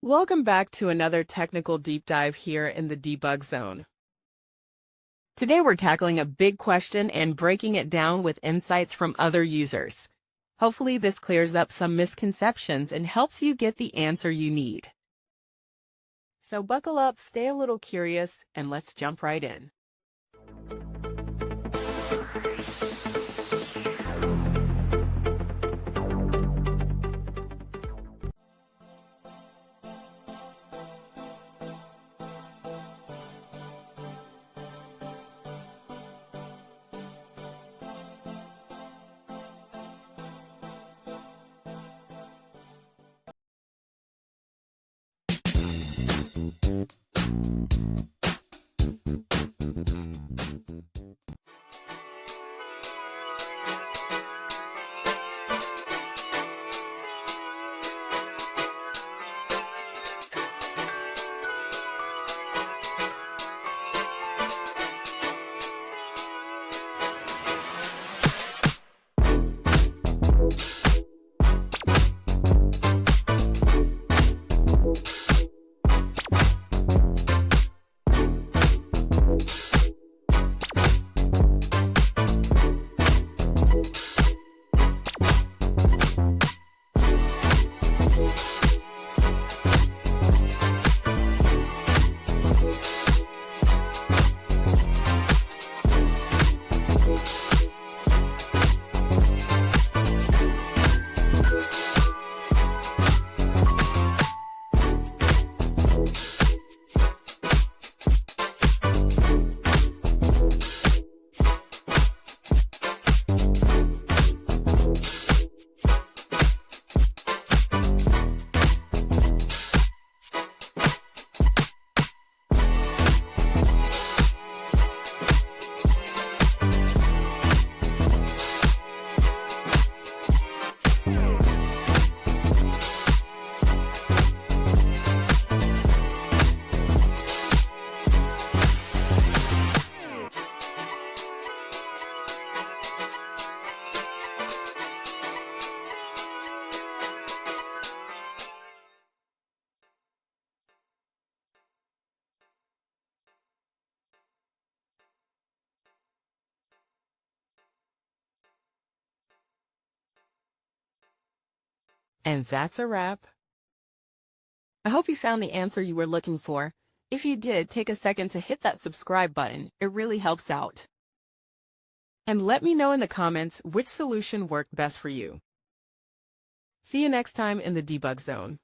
Welcome back to another technical deep dive here in the debug zone. Today we're tackling a big question and breaking it down with insights from other users. Hopefully this clears up some misconceptions and helps you get the answer you need. So buckle up, stay a little curious, and let's jump right in. And that's a wrap. I hope you found the answer you were looking for. If you did, take a second to hit that subscribe button. It really helps out. And let me know in the comments which solution worked best for you. See you next time in the debug zone.